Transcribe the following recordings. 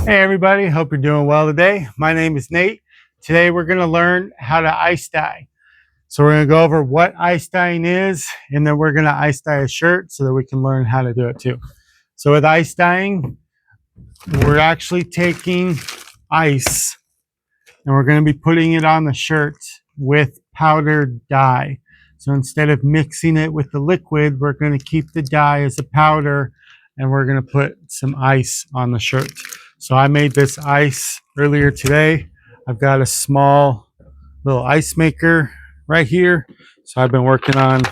Hey everybody, hope you're doing well today. My name is Nate. Today we're going to learn how to ice dye. So we're going to go over what ice dyeing is, and then we're going to ice dye a shirt so that we can learn how to do it too. So with ice dyeing, we're actually taking ice and we're going to be putting it on the shirt with powdered dye. So instead of mixing it with the liquid, we're going to keep the dye as a powder and we're going to put some ice on the shirt. So I made this ice earlier today. I've got a small little ice maker right here. So I've been working on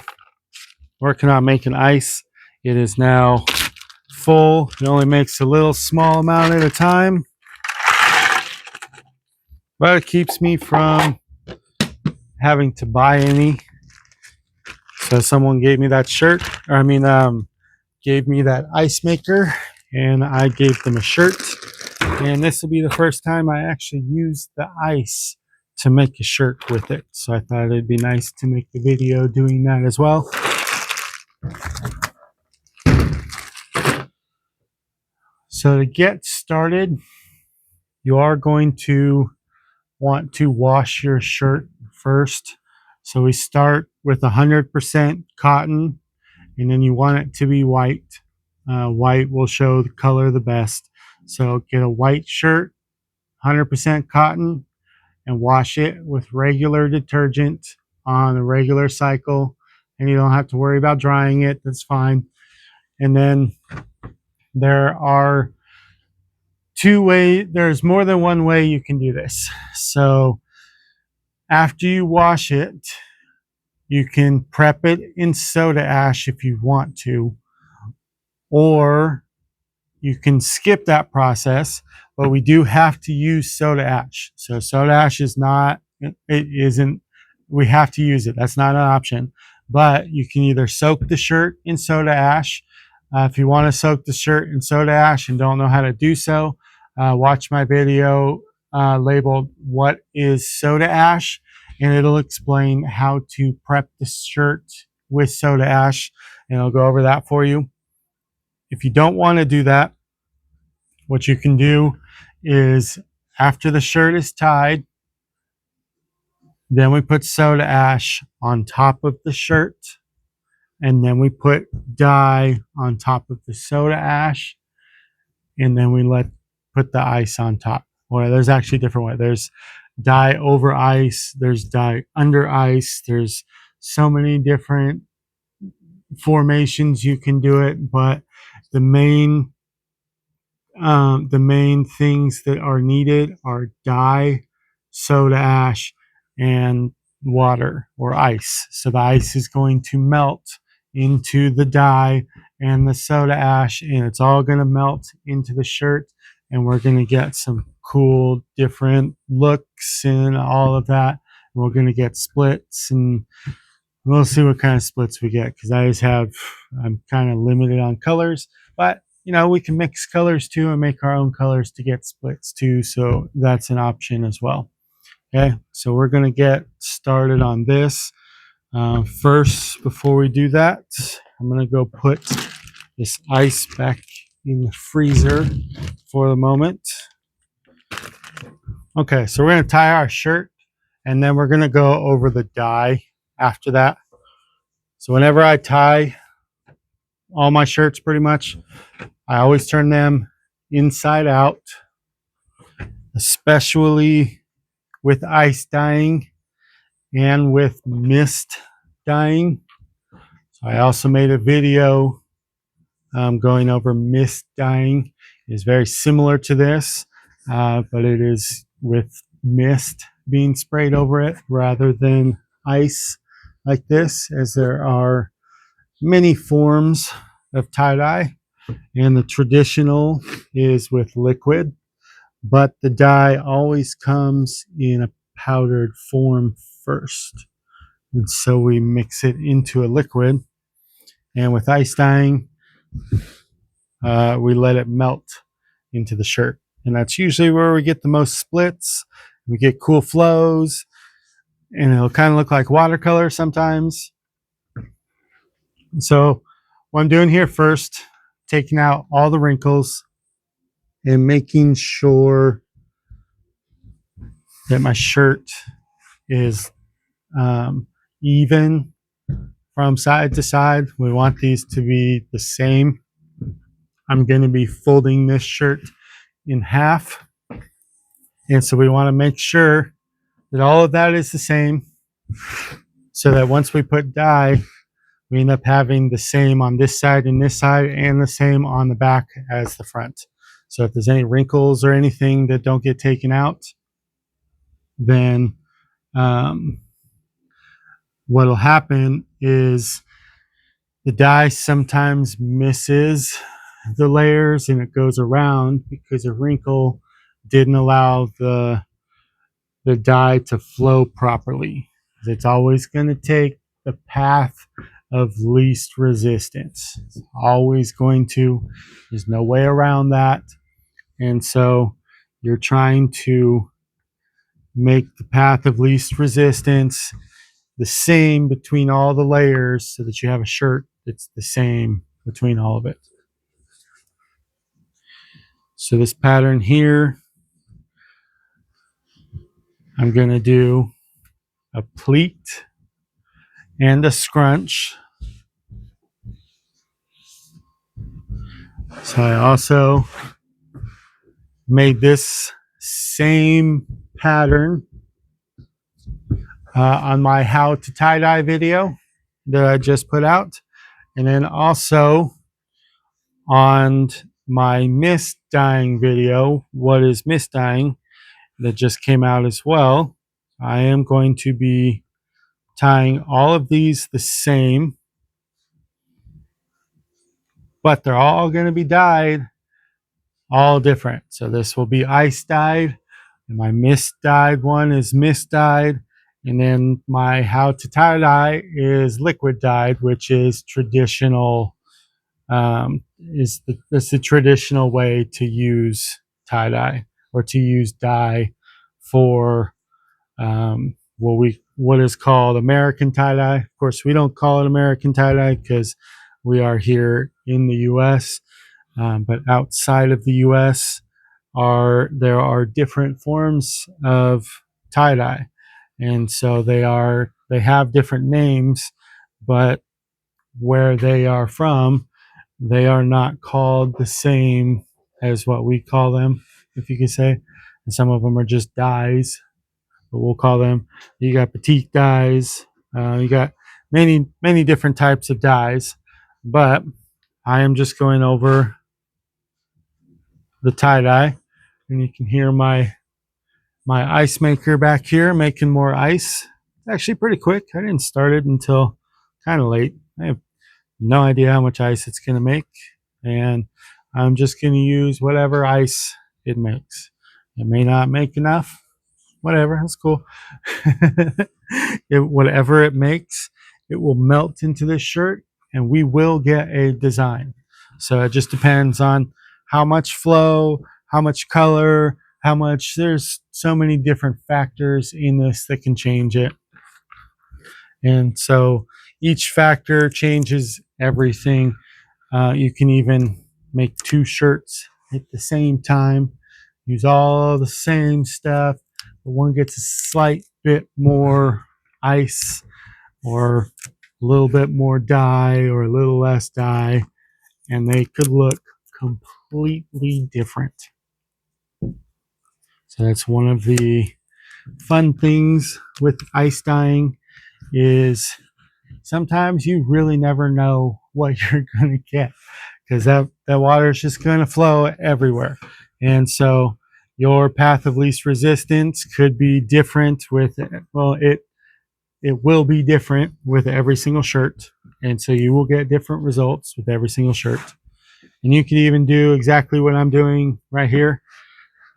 making ice. It is now full. It only makes a little small amount at a time, but it keeps me from having to buy any. So someone gave me that shirt, gave me that ice maker, and I gave them a shirt. And this will be the first time I actually use the ice to make a shirt with it. So I thought it'd be nice to make the video doing that as well. So to get started, you are going to want to wash your shirt first. So we start with 100% cotton, and then you want it to be white. White will show the color the best. So get a white shirt, 100% cotton, and wash it with regular detergent on a regular cycle. And you don't have to worry about drying it. That's fine. And then there are there's more than one way you can do this. So after you wash it, you can prep it in soda ash if you want to, or you can skip that process, but we do have to use soda ash. So soda ash is not, we have to use it. That's not an option, but you can either soak the shirt in soda ash. If you want to soak the shirt in soda ash and don't know how to do so, watch my video labeled "What is Soda Ash?" and it'll explain how to prep the shirt with soda ash, and I'll go over that for you. If you don't want to do that, what you can do is after the shirt is tied, then we put soda ash on top of the shirt, and then we put dye on top of the soda ash, and then we put the ice on top. Or there's actually a different way. There's dye over ice, there's dye under ice. There's so many different formations you can do it, but the main things that are needed are dye, soda ash, and water or ice. So the ice is going to melt into the dye and the soda ash, and it's all going to melt into the shirt, and we're going to get some cool different looks and all of that. We're going to get splits, and we'll see what kind of splits we get, because I'm kind of limited on colors, but we can mix colors too and make our own colors to get splits too. So that's an option as well. Okay, so we're going to get started on this. First, before we do that, I'm going to go put this ice back in the freezer for the moment. Okay, so we're going to tie our shirt, and then we're going to go over the dye after that. So whenever I tie all my shirts, pretty much, I always turn them inside out, especially with ice dyeing and with mist dyeing. So I also made a video going over mist dyeing. It's very similar to this, but it is with mist being sprayed over it rather than ice like this, as there are many forms of tie-dye, and the traditional is with liquid, but the dye always comes in a powdered form first, and so we mix it into a liquid, and with ice dyeing we let it melt into the shirt, and that's usually where we get the most splits. We get cool flows, and it'll kind of look like watercolor sometimes. So what I'm doing here first, taking out all the wrinkles, and making sure that my shirt is even from side to side. We want these to be the same. I'm going to be folding this shirt in half. And so we want to make sure that all of that is the same, so that once we put dye, we end up having the same on this side and the same on the back as the front. So if there's any wrinkles or anything that don't get taken out, then what will happen is the dye sometimes misses the layers and it goes around because a wrinkle didn't allow the dye to flow properly. It's always going to take the path of least resistance. It's always going to. There's no way around that. And so you're trying to make the path of least resistance the same between all the layers so that you have a shirt that's the same between all of it. So this pattern here, I'm going to do a pleat and a scrunch. So I also made this same pattern on my how to tie-dye video that I just put out. And then also on my mist dyeing video, what is mist dyeing, that just came out as well. I am going to be tying all of these the same, but they're all going to be dyed all different. So this will be ice dyed, and my mist dyed one is mist dyed, and then my how to tie dye is liquid dyed, which is traditional. That's the traditional way to use tie dye or to use dye for what is called American tie dye. Of course, we don't call it American tie dye because we are here in the U.S. But outside of the U.S., there are different forms of tie dye, and so they have different names, but where they are from, they are not called the same as what we call them, if you could say. And some of them are just dyes, but we'll call them. You got batik dyes. You got many different types of dyes, but I am just going over the tie dye, and you can hear my ice maker back here making more ice. It's actually pretty quick. I didn't start it until kind of late. I have no idea how much ice it's going to make, and I'm just going to use whatever ice it makes. It may not make enough. Whatever, that's cool. Whatever it makes, it will melt into this shirt, and we will get a design. So it just depends on how much flow, how much color, how much. There's so many different factors in this that can change it. And so each factor changes everything. You can even make two shirts at the same time, use all the same stuff, but one gets a slight bit more ice or a little bit more dye or a little less dye, and they could look completely different. So that's one of the fun things with ice dyeing, is sometimes you really never know what you're going to get, because that water is just going to flow everywhere. And so your path of least resistance could be different with, well, it will be different with every single shirt. And so you will get different results with every single shirt. And you can even do exactly what I'm doing right here.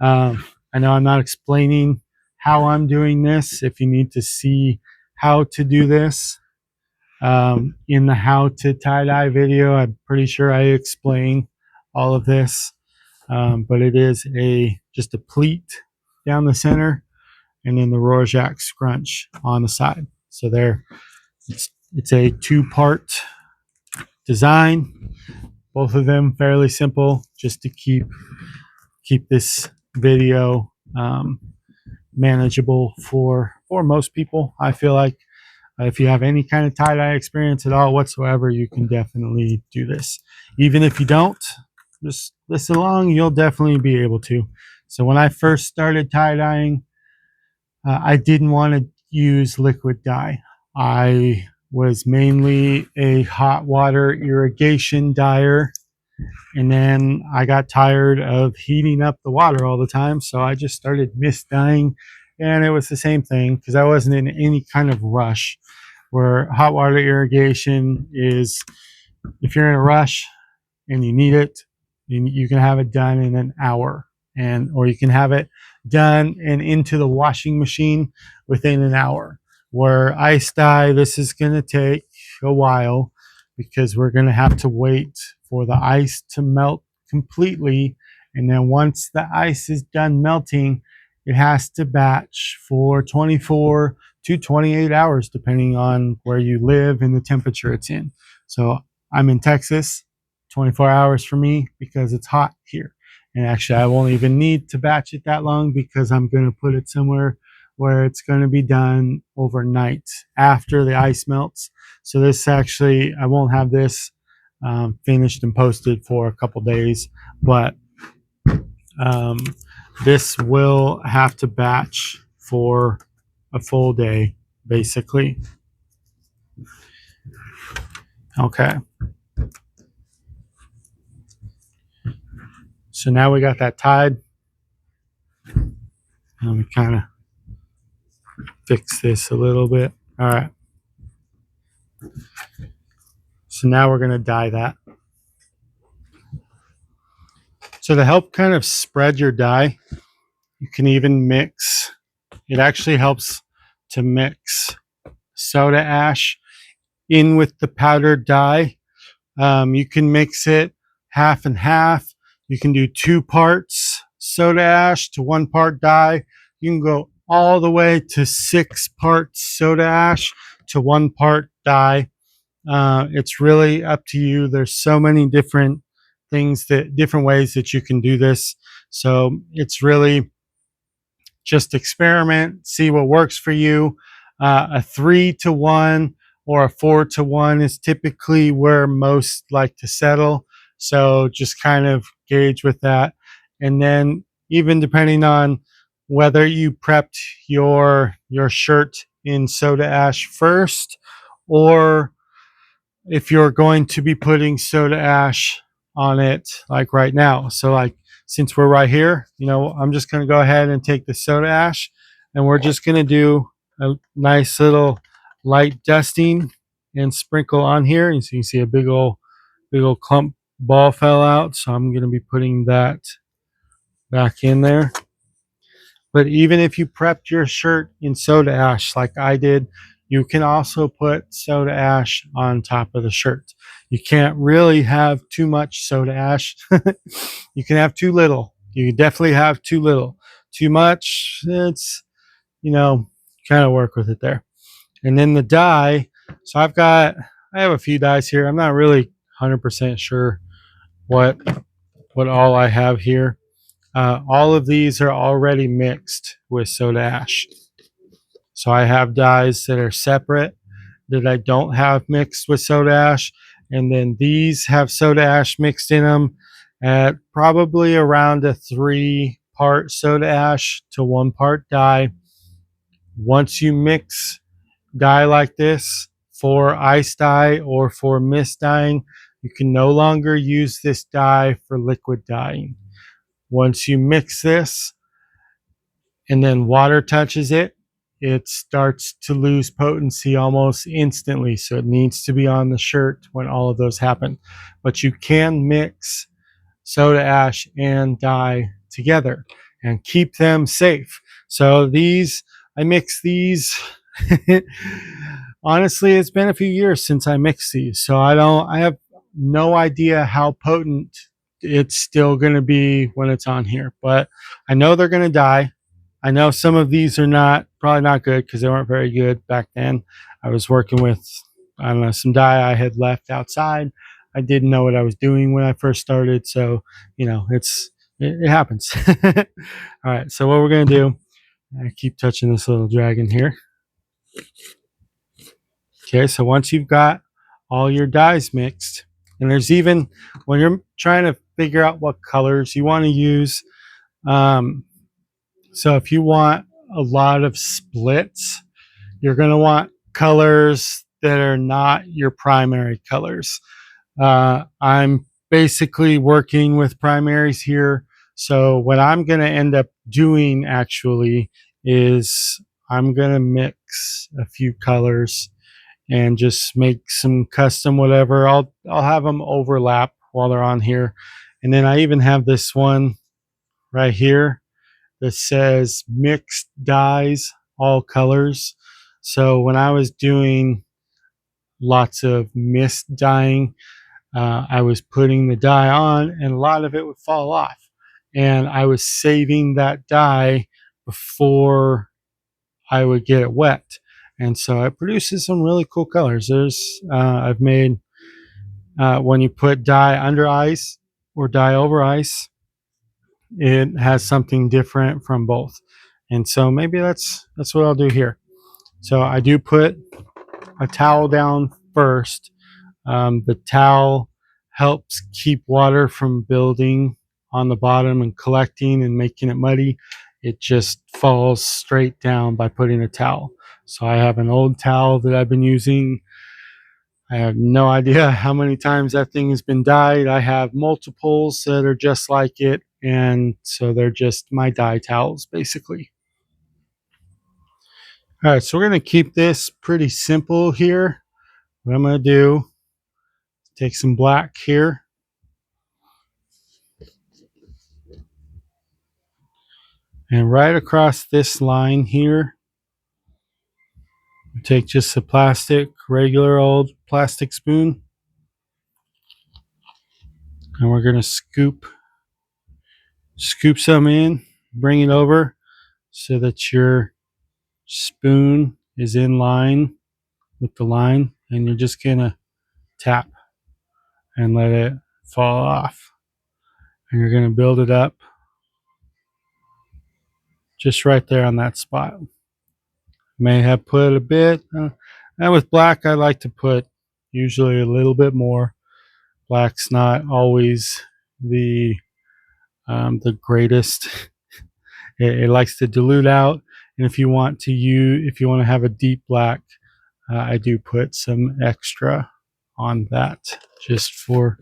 I know I'm not explaining how I'm doing this. If you need to see how to do this, in the how to tie-dye video, I'm pretty sure I explain all of this. But it is just a pleat down the center, and then the Rorschach scrunch on the side. So it's a two-part design. Both of them fairly simple, just to keep keep this video manageable for most people. I feel like if you have any kind of tie-dye experience at all whatsoever, you can definitely do this. Even if you don't, just listen along, you'll definitely be able to. So when I first started tie-dyeing, I didn't want to use liquid dye. I was mainly a hot water irrigation dyer, and then I got tired of heating up the water all the time, so I just started mist dyeing, and it was the same thing because I wasn't in any kind of rush. Where hot water irrigation is, if you're in a rush and you need it, you can have it done in an hour, or you can have it done and into the washing machine within an hour. Where ice dye, this is going to take a while because we're going to have to wait for the ice to melt completely, and then once the ice is done melting, it has to batch for 24 to 28 hours depending on where you live and the temperature it's in. So I'm in Texas, 24 hours for me because it's hot here. And actually, I won't even need to batch it that long because I'm going to put it somewhere where it's going to be done overnight after the ice melts. So this actually, I won't have this finished and posted for a couple days, but this will have to batch for a full day, basically. Okay. So now we got that tied. Let me kind of fix this a little bit. All right. So now we're going to dye that. So to help kind of spread your dye, you can even mix. It actually helps to mix soda ash in with the powdered dye. You can mix it half and half. You can do 2 parts soda ash to 1 part dye. You can go all the way to 6 parts soda ash to 1 part dye. It's really up to you. There's so many different different ways that you can do this. So it's really just experiment, see what works for you. A 3-to-1 or a 4-to-1 is typically where most like to settle. So just kind of gauge with that. And then even depending on whether you prepped your shirt in soda ash first, or if you're going to be putting soda ash on it like right now. So like, since we're right here, I'm just going to go ahead and take the soda ash, and we're just going to do a nice little light dusting and sprinkle on here. And so you can see a big old clump ball fell out. So I'm going to be putting that back in there. But even if you prepped your shirt in soda ash like I did, you can also put soda ash on top of the shirt. You can't really have too much soda ash. You can have too little. You can definitely have too little. Too much, it's, kind of work with it there. And then the dye. So I have a few dyes here. I'm not really 100% sure what all I have here. All of these are already mixed with soda ash. So I have dyes that are separate that I don't have mixed with soda ash. And then these have soda ash mixed in them at probably around a 3-part soda ash to 1 part dye. Once you mix dye like this for ice dye or for mist dyeing, you can no longer use this dye for liquid dyeing. Once you mix this and then water touches it, it starts to lose potency almost instantly. So it needs to be on the shirt when all of those happen. But you can mix soda ash and dye together and keep them safe. So I mix these. Honestly, it's been a few years since I mixed these. So I have no idea how potent it's still going to be when it's on here. But I know they're going to dye. I know some of these are probably not good because they weren't very good back then. I was working with, I don't know, some dye I had left outside. I didn't know what I was doing when I first started. So, it's It happens. All right, so what we're going to do, I keep touching this little dragon here. Okay, so once you've got all your dyes mixed, and there's even, when you're trying to figure out what colors you want to use, so if you want a lot of splits, you're going to want colors that are not your primary colors. I'm basically working with primaries here. So what I'm going to end up doing actually is I'm going to mix a few colors and just make some custom whatever. I'll have them overlap while they're on here. And then I even have this one right here that says mixed dyes, all colors. So when I was doing lots of mist dyeing, I was putting the dye on and a lot of it would fall off. And I was saving that dye before I would get it wet. And so it produces some really cool colors. I've made, when you put dye under ice or dye over ice, it has something different from both. And so maybe that's what I'll do here. So I do put a towel down first. The towel helps keep water from building on the bottom and collecting and making it muddy. It just falls straight down by putting a towel. So I have an old towel that I've been using. I have no idea how many times that thing has been dyed. I have multiples that are just like it, and so they're just my dye towels basically. All right, so we're going to keep this pretty simple here. What I'm going to do, take some black here. And right across this line here, take just a plastic, regular old plastic spoon. And we're going to scoop some in, bring it over so that your spoon is in line with the line. And you're just going to tap and let it fall off. And you're going to build it up just right there on that spot. May have put a bit, and with black I like to put usually a little bit more. Black's not always the greatest. It likes to dilute out, and if you want to have a deep black, I do put some extra on that just for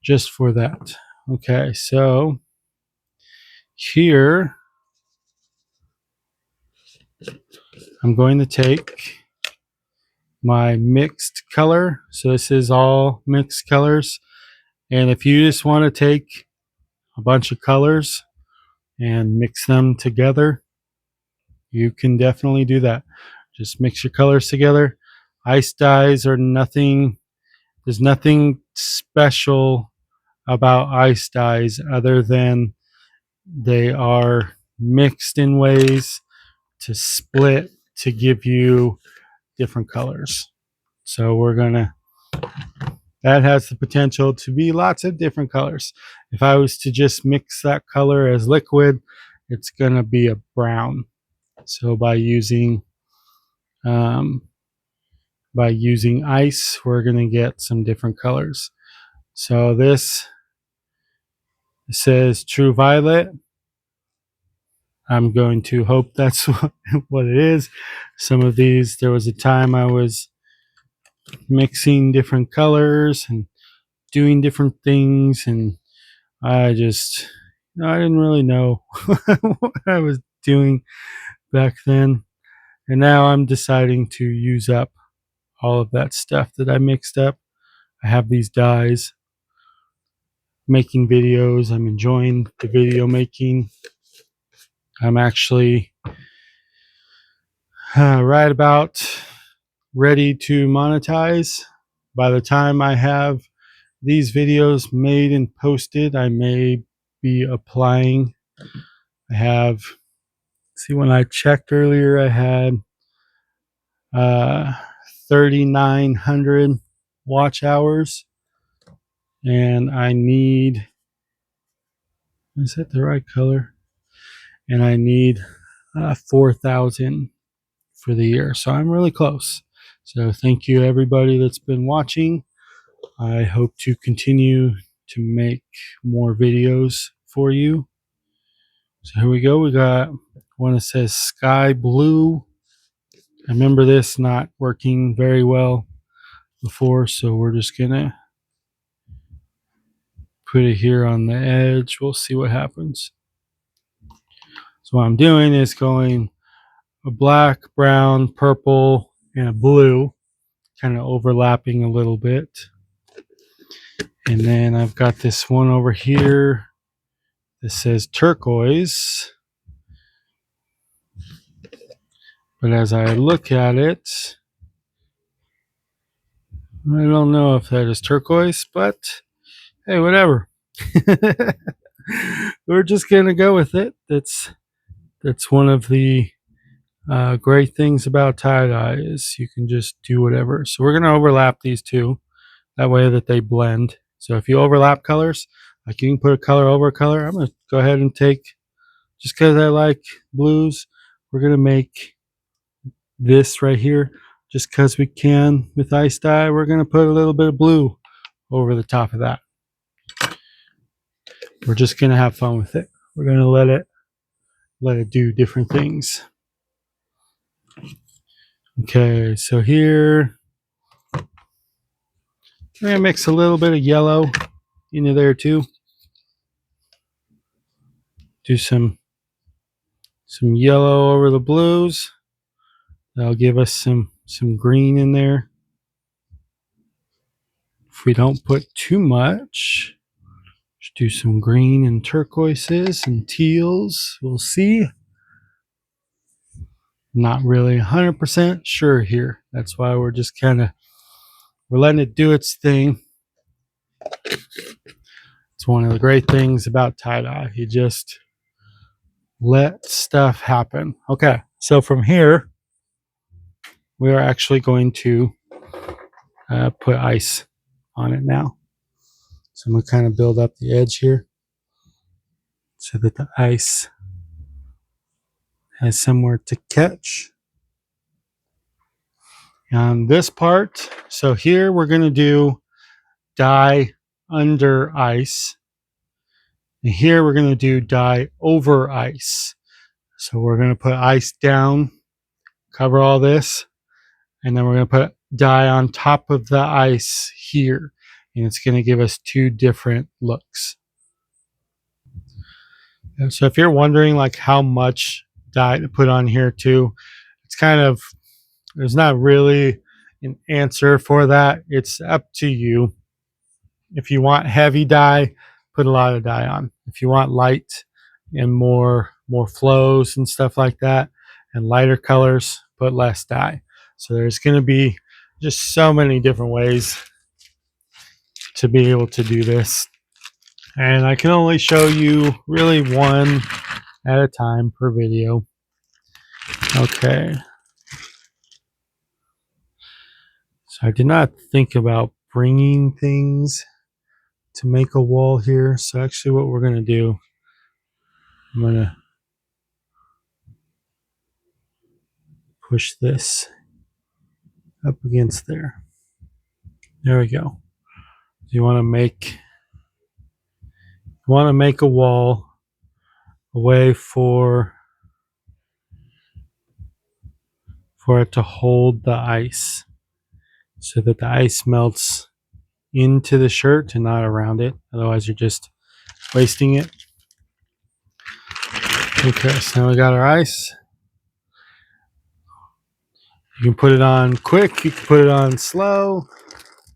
that. Okay, so here I'm going to take my mixed color. So this is all mixed colors. And if you just want to take a bunch of colors and mix them together, you can definitely do that. Just mix your colors together. Ice dyes are nothing, there's nothing special about ice dyes other than they are mixed in ways to split to give you different colors. So that has the potential to be lots of different colors. If I was to just mix that color as liquid, it's gonna be a brown. So by using ice, we're gonna get some different colors. So this says True Violet. I'm going to hope that's what it is. Some of these, there was a time I was mixing different colors and doing different things, and I didn't really know what I was doing back then. And now I'm deciding to use up all of that stuff that I mixed up. I have these dyes, making videos. I'm enjoying the video making. I'm actually right about ready to monetize. By the time I have these videos made and posted, I may be applying. I have, see, when I checked earlier, I had 3,900 watch hours, and I need Is that the right color? And I need 4,000 for the year. So I'm really close. So thank you everybody that's been watching. I hope to continue to make more videos for you. So here we go. We got one that says sky blue. I remember this not working very well before, so we're just gonna put it here on the edge. We'll see what happens. So what I'm doing is going a black, brown, purple, and a blue, kind of overlapping a little bit. And then I've got this one over here that says turquoise. But as I look at it, I don't know if that is turquoise, but hey, whatever. We're just gonna go with it. That's one of the great things about tie-dye is you can just do whatever. So we're gonna overlap these two, that way that they blend. So if you overlap colors, like you can put a color over a color, I'm gonna go ahead and take, just because I like blues, we're gonna make this right here, just because we can with ice dye, we're gonna put a little bit of blue over the top of that. We're just gonna have fun with it. We're gonna let it do different things. Okay, so here I'm gonna mix a little bit of yellow into there too. Do some yellow over the blues. That'll give us some green in there. If we don't put too much, just do some green and turquoises and teals. We'll see. Not really 100% sure here. That's why we're just we're letting it do its thing. It's one of the great things about tie-dye. You just let stuff happen. Okay, so from here, we are actually going to put ice on it now. So I'm going to kind of build up the edge here so that the ice has somewhere to catch. On this part, so here we're going to do dye under ice. And here we're going to do dye over ice. So we're going to put ice down, cover all this, and then we're going to put dye on top of the ice here. And it's going to give us two different looks. And so if you're wondering like how much dye to put on here too, it's there's not really an answer for that. It's up to you. If you want heavy dye, put a lot of dye on. If you want light and more flows and stuff like that, and lighter colors, put less dye. So there's going to be just so many different ways to be able to do this. And I can only show you really one at a time per video. Okay. So I did not think about bringing things to make a wall here. So actually what we're going to do, I'm going to push this up against there. There we go. You want to make a wall, a way for it to hold the ice so that the ice melts into the shirt and not around it. Otherwise you're just wasting it. Okay, so now we got our ice. You can put it on quick, you can put it on slow.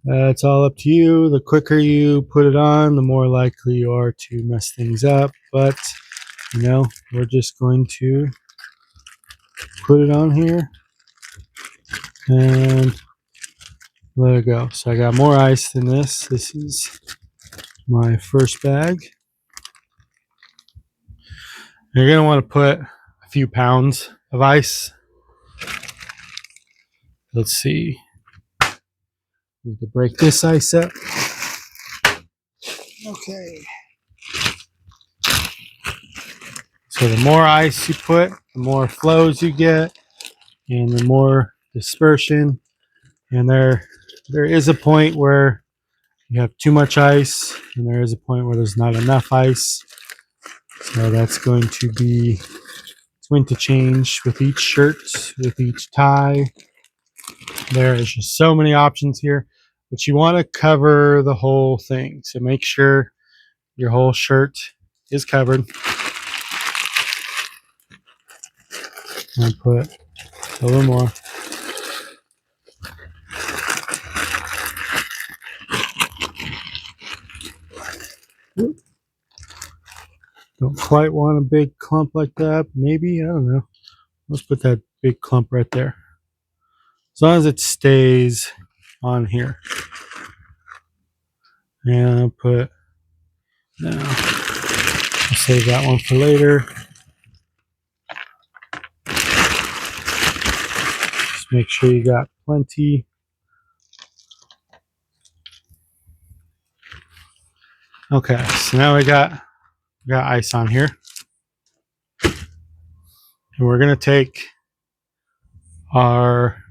It's all up to you. The quicker you put it on, the more likely you are to mess things up. But, we're just going to put it on here and let it go. So I got more ice than this. This is my first bag. You're going to want to put a few pounds of ice. Let's see. Need to break this ice up. Okay. So the more ice you put, the more flows you get, and the more dispersion. And there is a point where you have too much ice, and there is a point where there's not enough ice. So that's going to be, it's going to change with each shirt, with each tie. There is just so many options here, but you want to cover the whole thing. So make sure your whole shirt is covered. And put a little more. Don't quite want a big clump like that. Maybe, I don't know. Let's put that big clump right there. As long as it stays on here. And I'll put, no, I'll save that one for later. Just make sure you got plenty. Okay, so now we got ice on here. And we're going to take our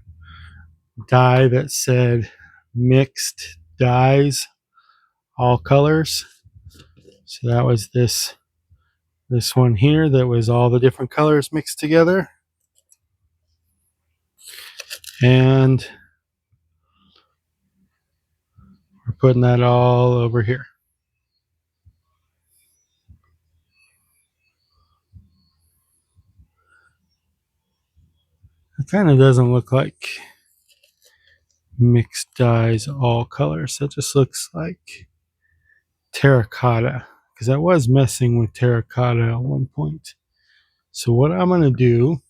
die that said mixed dyes, all colors. So that was this one here that was all the different colors mixed together. And we're putting that all over here. It kind of doesn't look like mixed dyes, all colors. That just looks like terracotta, because I was messing with terracotta at one point. So what I'm going to do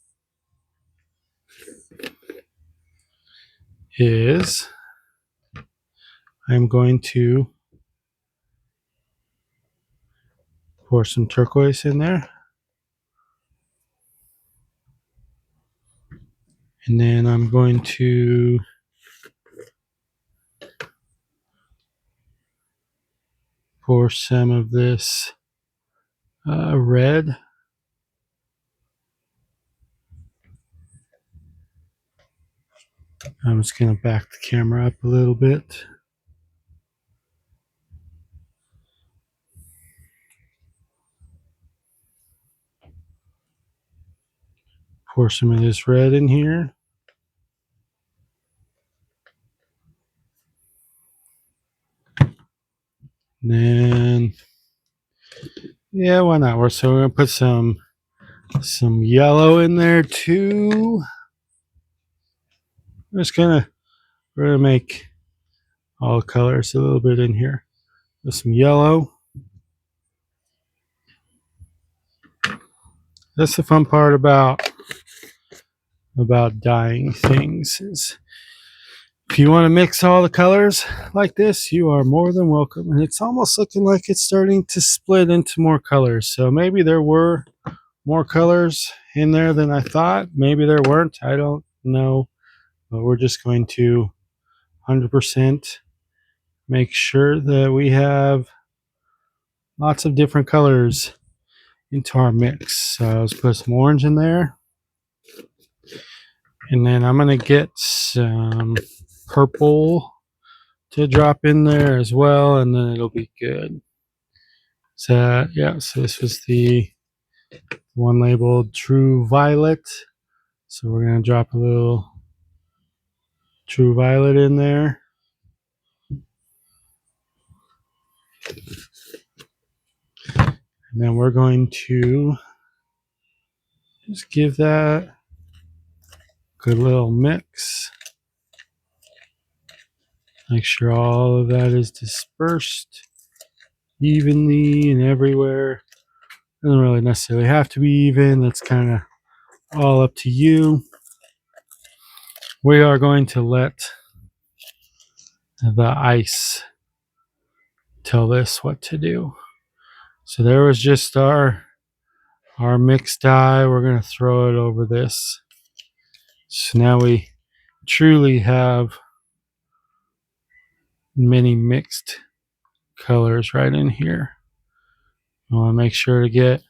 is I'm going to pour some turquoise in there. And then I'm going to pour some of this red. I'm just going to back the camera up a little bit. Pour some of this red in here. And then, yeah, why not? So we're going to put some yellow in there too. We're going to make all colors a little bit in here. With some yellow. That's the fun part about dyeing things, is if you want to mix all the colors like this, you are more than welcome. And it's almost looking like it's starting to split into more colors. So maybe there were more colors in there than I thought. Maybe there weren't. I don't know. But we're just going to 100% make sure that we have lots of different colors into our mix. So let's put some orange in there. And then I'm going to get some purple to drop in there as well, and then it'll be good. So yeah, so this was the one labeled True Violet. So we're going to drop a little True Violet in there. And then we're going to just give that a good little mix. Make sure all of that is dispersed evenly and everywhere. Doesn't really necessarily have to be even. That's kind of all up to you. We are going to let the ice tell this what to do. So there was just our mixed dye. We're going to throw it over this. So now we truly have many mixed colors right in here. I want to make sure to get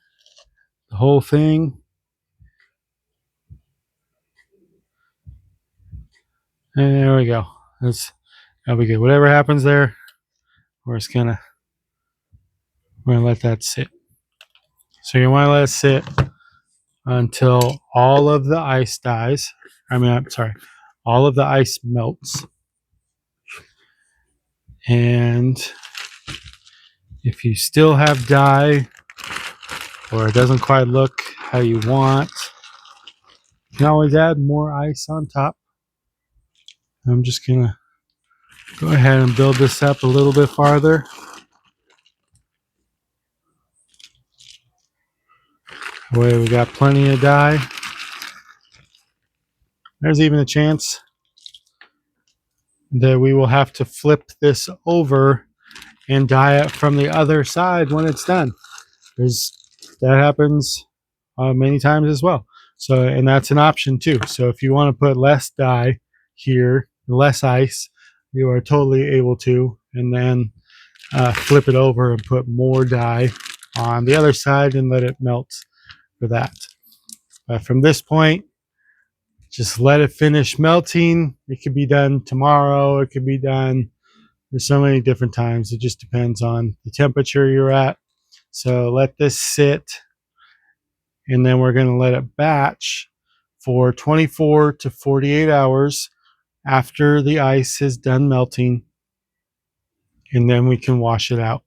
the whole thing. And there we go. That'll be good. Whatever happens there, we're gonna let that sit. So you want to let it sit until all of the ice dies. I'm sorry, all of the ice melts. And if you still have dye or it doesn't quite look how you want, you can always add more ice on top. I'm just gonna go ahead and build this up a little bit farther. That way we got plenty of dye. There's even a chance that we will have to flip this over and dye it from the other side when it's done. That happens many times as well. So, and that's an option too. So if you want to put less dye here, less ice, you are totally able to, and then flip it over and put more dye on the other side and let it melt for that. From this point, just let it finish melting. It could be done tomorrow. It could be done. There's so many different times. It just depends on the temperature you're at. So let this sit, and then we're going to let it batch for 24 to 48 hours after the ice is done melting, and then we can wash it out.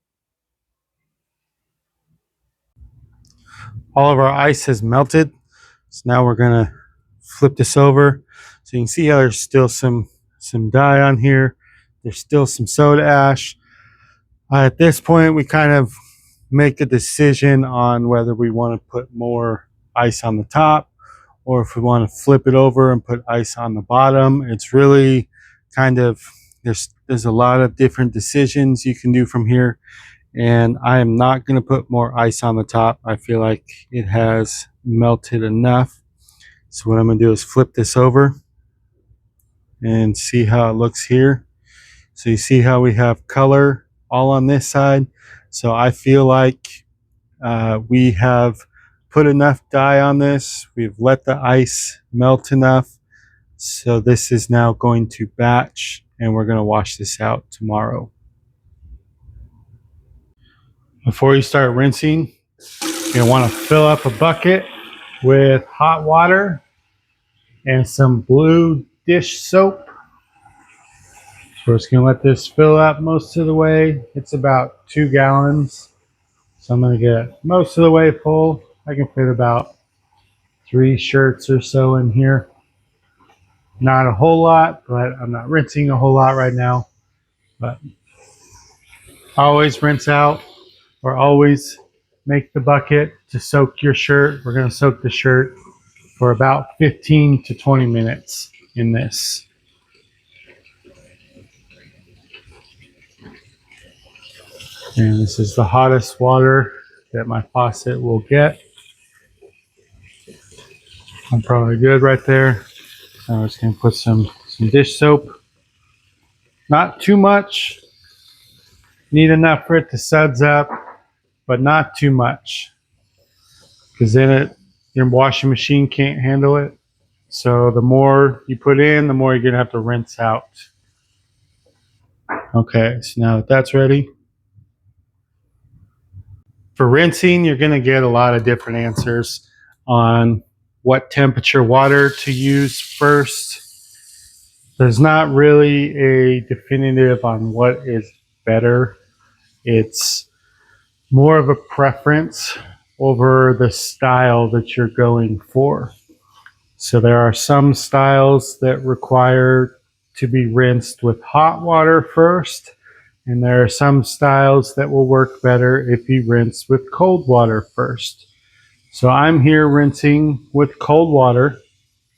All of our ice has melted, so now we're going to flip this over. So you can see how there's still some dye on here. There's still some soda ash. At this point, we kind of make a decision on whether we want to put more ice on the top or if we want to flip it over and put ice on the bottom. It's really kind of, there's a lot of different decisions you can do from here. And I am not going to put more ice on the top. I feel like it has melted enough. So what I'm going to do is flip this over and see how it looks here. So you see how we have color all on this side. So I feel like we have put enough dye on this. We've let the ice melt enough. So this is now going to batch, and we're going to wash this out tomorrow. Before you start rinsing, you want to fill up a bucket with hot water and some blue dish soap. So we're just going to let this fill up most of the way. It's about 2 gallons. So I'm going to get most of the way full. I can fit about 3 shirts or so in here. Not a whole lot, but I'm not rinsing a whole lot right now. But always rinse out, or always make the bucket to soak your shirt. We're going to soak the shirt for about 15 to 20 minutes in this. And this is the hottest water that my faucet will get. I'm probably good right there. So I'm just going to put some dish soap. Not too much. Need enough for it to suds up, but not too much, because then your washing machine can't handle it. So the more you put in, the more you're going to have to rinse out. Okay, so now that that's ready. For rinsing, you're going to get a lot of different answers on what temperature water to use first. There's not really a definitive on what is better. It's more of a preference over the style that you're going for. So there are some styles that require to be rinsed with hot water first, and there are some styles that will work better if you rinse with cold water first. So I'm here rinsing with cold water.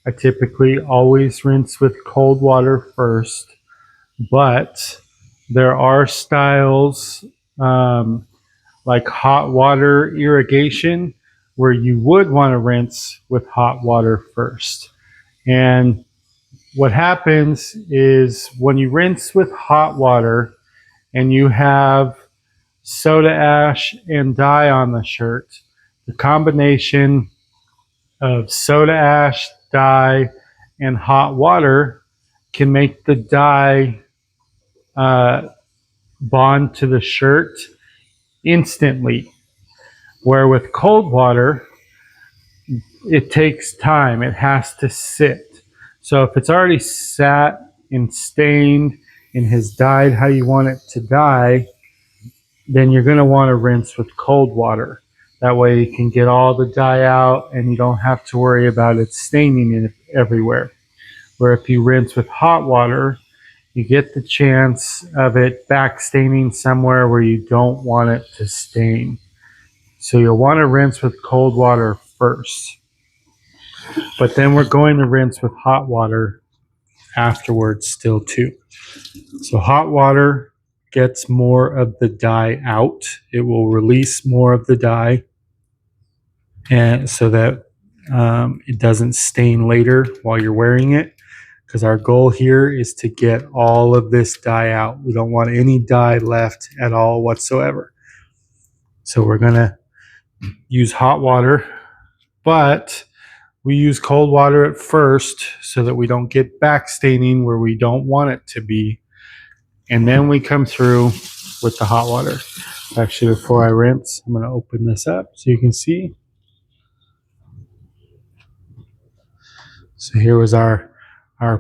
I typically always rinse with cold water first, but there are styles like hot water irrigation where you would want to rinse with hot water first. And what happens is when you rinse with hot water and you have soda ash and dye on the shirt, the combination of soda ash, dye, and hot water can make the dye bond to the shirt instantly. Where with cold water, it takes time. It has to sit. So if it's already sat and stained and has dyed how you want it to dye, then you're going to want to rinse with cold water. That way you can get all the dye out and you don't have to worry about it staining it everywhere. Where if you rinse with hot water, you get the chance of it back staining somewhere where you don't want it to stain. So you'll want to rinse with cold water first. But then we're going to rinse with hot water afterwards still too. So hot water gets more of the dye out. It will release more of the dye, and so that it doesn't stain later while you're wearing it. Because our goal here is to get all of this dye out. We don't want any dye left at all whatsoever. So we're going to use hot water, but we use cold water at first so that we don't get back staining where we don't want it to be. And then we come through with the hot water. Actually, before I rinse, I'm going to open this up so you can see. So here was our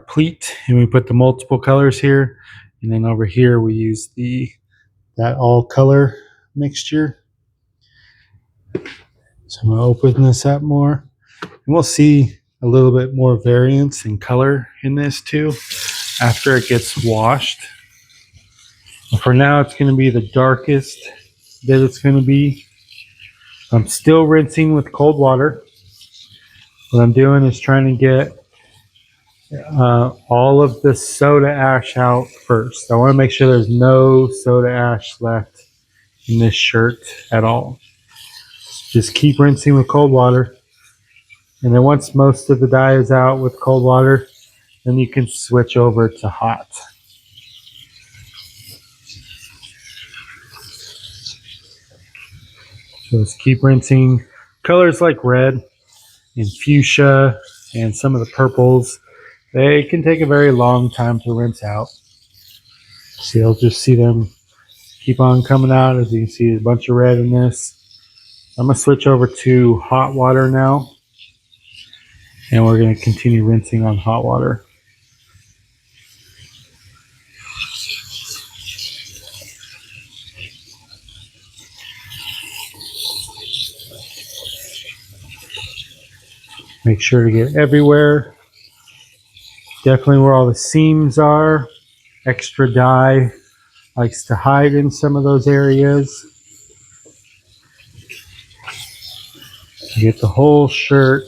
pleat, and we put the multiple colors here. And then over here we use that all color mixture. So I'm going to open this up more. And we'll see a little bit more variance in color in this too after it gets washed. But for now, it's going to be the darkest that it's going to be. I'm still rinsing with cold water. What I'm doing is trying to get all of the soda ash out first. I want to make sure there's no soda ash left in this shirt at all. Just keep rinsing with cold water. And then once most of the dye is out with cold water, then you can switch over to hot. So just keep rinsing. Colors like red and fuchsia and some of the purples, they can take a very long time to rinse out. So you'll just see them keep on coming out. As you can see, a bunch of red in this. I'm going to switch over to hot water now. And we're going to continue rinsing on hot water. Make sure to get everywhere. Definitely where all the seams are. Extra dye likes to hide in some of those areas. Get the whole shirt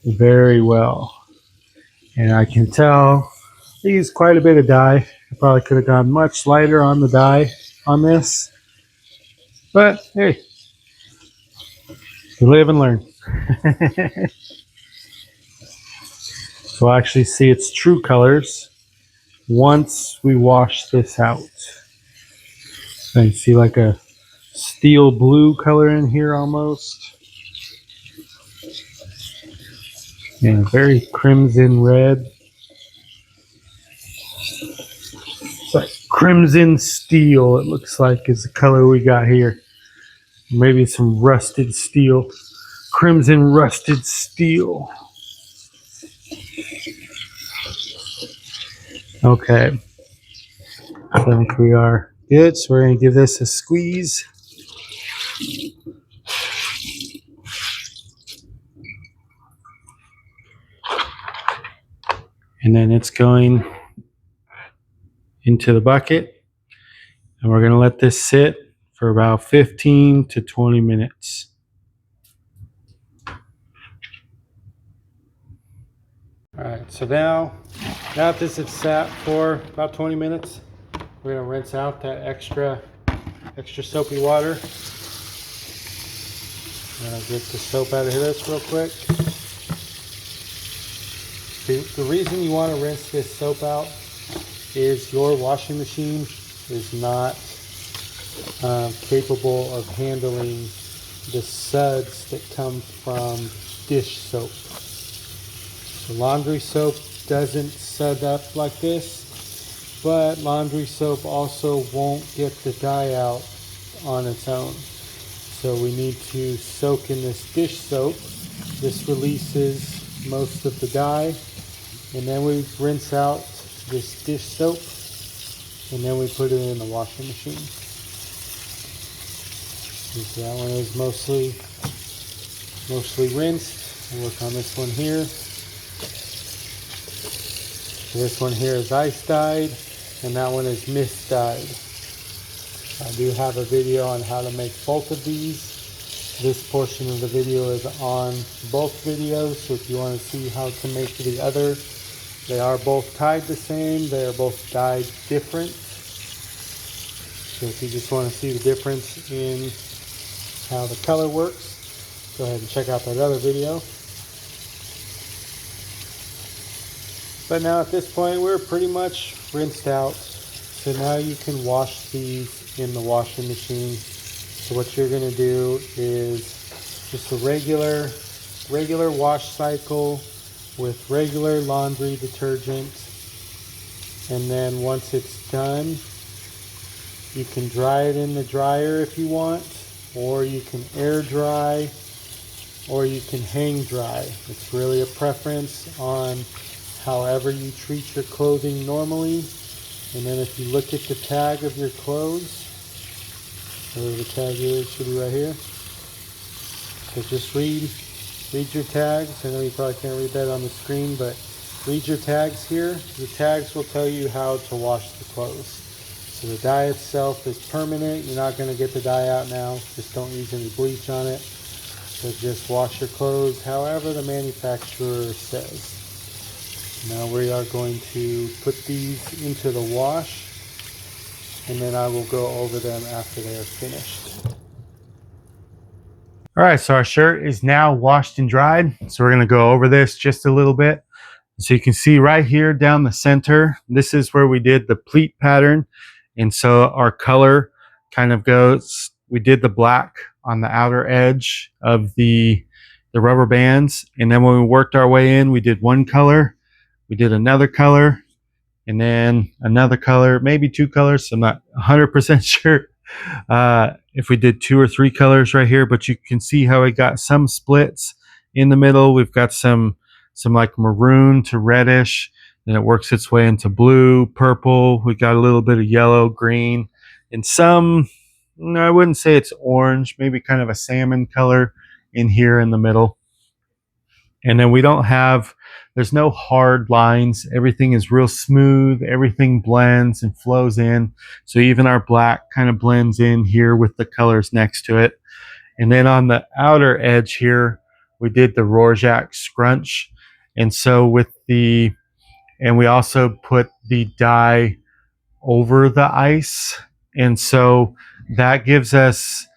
very well. And I can tell I used quite a bit of dye. I probably could have gone much lighter on the dye on this. But hey, you live and learn. So we'll actually see its true colors once we wash this out. So you see like a steel blue color in here almost. And a very crimson red. It's like crimson steel, it looks like, is the color we got here. Maybe some rusted steel. Crimson rusted steel. Okay. I think we are good. So we're going to give this a squeeze. And then it's going into the bucket. And we're going to let this sit for about 15 to 20 minutes. All right, so now that this has sat for about 20 minutes, we're going to rinse out that extra soapy water. Get the soap out of this real quick. The reason you want to rinse this soap out is your washing machine is not capable of handling the suds that come from dish soap. The laundry soap doesn't sud up like this, but laundry soap also won't get the dye out on its own. So we need to soak in this dish soap. This releases most of the dye, and then we rinse out this dish soap, and then we put it in the washing machine. That one is mostly rinsed. We'll work on this one here. This one here is ice dyed, and that one is mist dyed. I do have a video on how to make both of these. This portion of the video is on both videos, so if you want to see how to make the other, they are both tied the same, they are both dyed different. So if you just want to see the difference in how the color works, go ahead and check out that other video. But now at this point we're pretty much rinsed out, so now you can wash these in the washing machine. So what you're going to do is just a regular wash cycle with regular laundry detergent, and then once it's done you can dry it in the dryer if you want, or you can air dry, or you can hang dry. It's really a preference on however you treat your clothing normally. And then if you look at the tag of your clothes, where the tag is, should be right here. So just read your tags. I know you probably can't read that on the screen, but read your tags here. The tags will tell you how to wash the clothes. So the dye itself is permanent. You're not going to get the dye out now. Just don't use any bleach on it. So just wash your clothes however the manufacturer says. Now we are going to put these into the wash, and then I will go over them after they are finished. All right, so our shirt is now washed and dried. So we're going to go over this just a little bit. So you can see right here down the center, this is where we did the pleat pattern. And so our color kind of goes, we did the black on the outer edge of the rubber bands. And then when we worked our way in, we did one color. We did another color, and then another color, maybe two colors. I'm not 100% sure if we did 2 or 3 colors right here, but you can see how we got some splits in the middle. We've got some like maroon to reddish, and it works its way into blue, purple. We got a little bit of yellow, green, and some, I wouldn't say it's orange, maybe kind of a salmon color in here in the middle. And then we don't have, there's no hard lines. Everything is real smooth. Everything blends and flows in. So even our black kind of blends in here with the colors next to it. And then on the outer edge here, we did the Rorschach scrunch. And so and we also put the dye over the ice. And so that gives us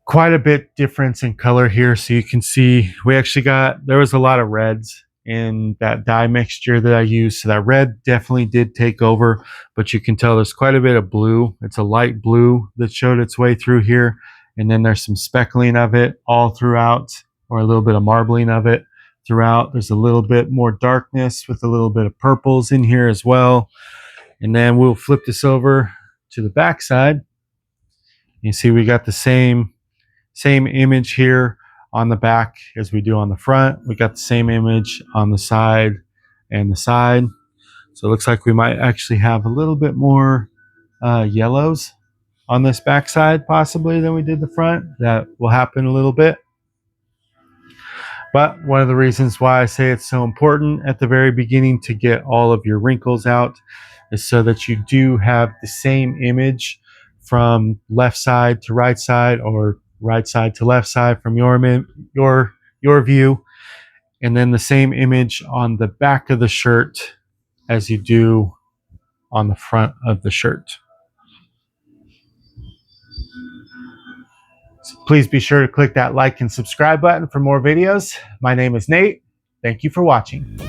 quite a bit difference in color here. So you can see there was a lot of reds in that dye mixture that I used. So that red definitely did take over, but you can tell there's quite a bit of blue. It's a light blue that showed its way through here. And then there's some speckling of it all throughout, or a little bit of marbling of it throughout. There's a little bit more darkness with a little bit of purples in here as well. And then we'll flip this over to the back side. You see we got the same image here on the back as we do on the front. We got the same image on the side and the side. So it looks like we might actually have a little bit more yellows on this back side possibly than we did the front. That will happen a little bit. But one of the reasons why I say it's so important at the very beginning to get all of your wrinkles out is so that you do have the same image from left side to right side, or right side to left side from your view, and then the same image on the back of the shirt as you do on the front of the shirt. So please be sure to click that like and subscribe button for more videos. My name is Nate. Thank you for watching.